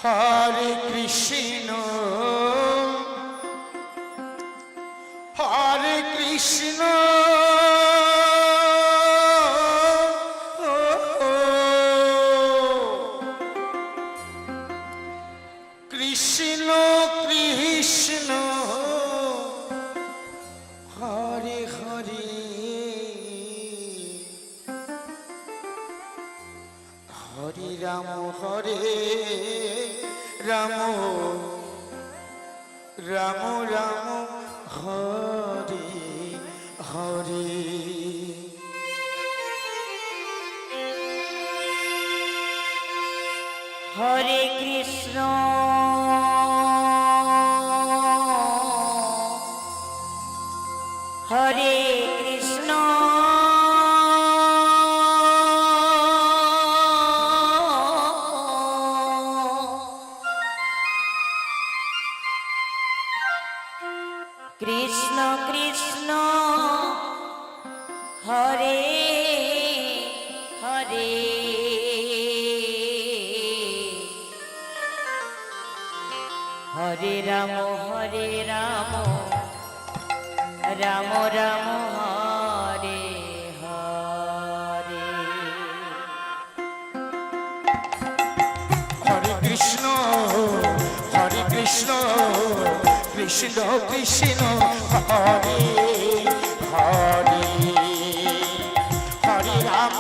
Hare Krishna Hare Krishna Krishna Krishna Hare Hare Hare Ram Hare Ram Ram Ram Hare Hare Hare Krishna Hare Krishna Krishna Krishna Hare Hare Hare Ram Ram Ram Hare Hare Hare Krishna Krishna Krishna Hare Hare Hare Ram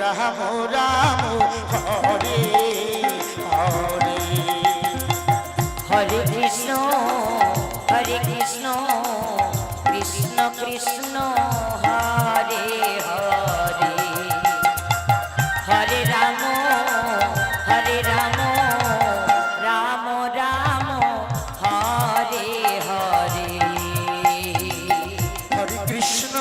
Ram Ram Hare Hare Hare Krishna Krishna Krishna Hare Hare Hare Ram Ram Ram Hare Hare Hare Krishna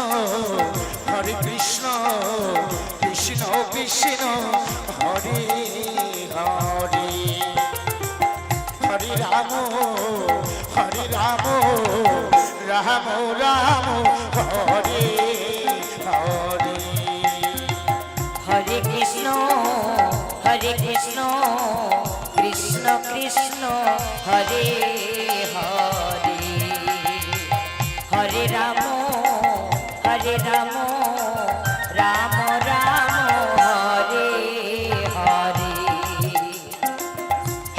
Krishna Krishna Hare Hare Hare Ram Ram Ram Hare Hare Hare Krishna Krishna Krishna Hare Hare Hare Ram Ram Ram Hare Hare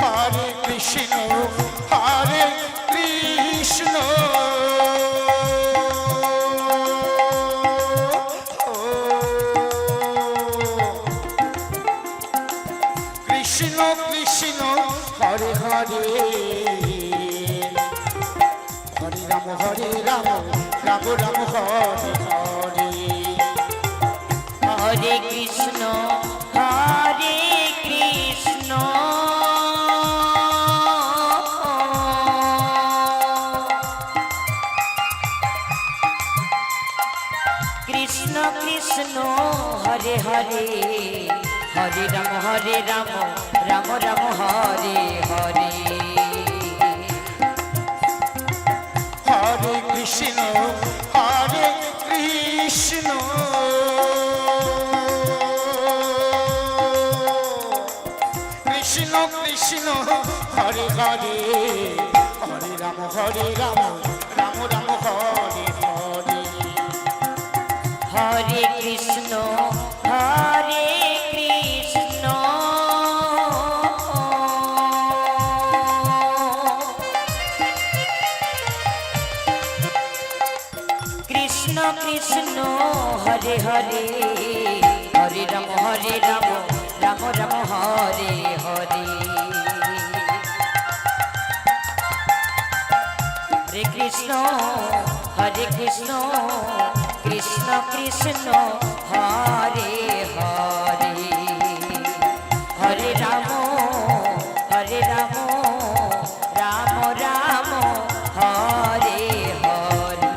Hare Krishna Krishna Krishna Hare Hare Hare Ram Ram Ram Hare Hare Hare Krishna Krishna Krishna Hare Hare Hare Ram Ram Ram Hare Hare Hare Krishna Krishna Krishna Hare Hare Hare Ram Ram Ram Hare Hare Hare Krishna Krishna Krishna Hare Hare Hare Ram Ram Ram Hare Hare Hare Krishna Krishna Krishna Hare Hare Hare Ram Ram Ram Hare Hare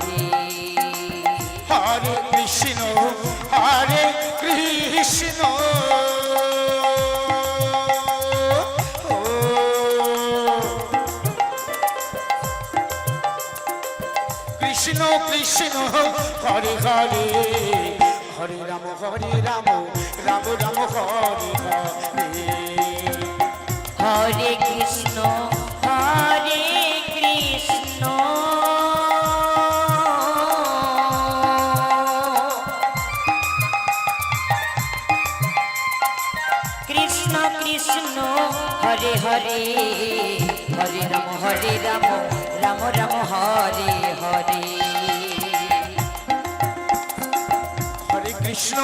Hare Krishna Krishna Krishna Krishna Hare Hare Hare Ram Ram Ram Hare Hare Krishna Krishna Hare Hare Hare Ram Ram Ram Hare Hare Hare Krishna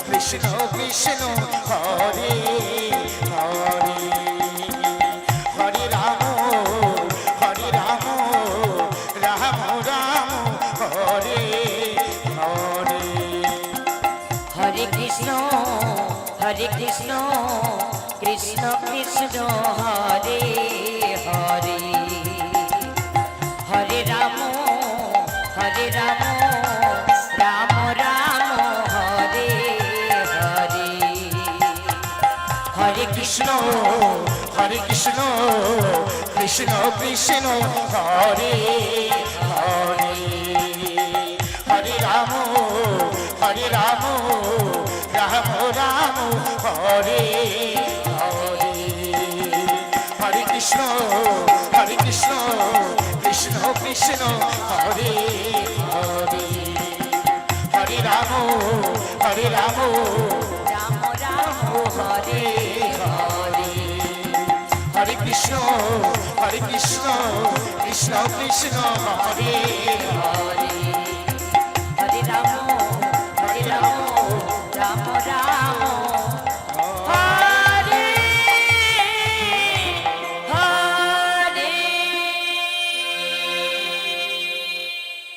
Krishna Krishna Hare Hare Hare Ram Ram Ram Hare Hare Hare Krishna Krishna Krishna Hare Hare Hare Ram Ram Ram Hare Hare Hare Krishna Krishna Krishna Hare Hare Hare Ram Ram Ram Hare Hare Hare Krishna Krishna Krishna Hare Hare Hare Ram Ram Ram Hare Hare Hare Krishna Krishna Krishna Hare Hare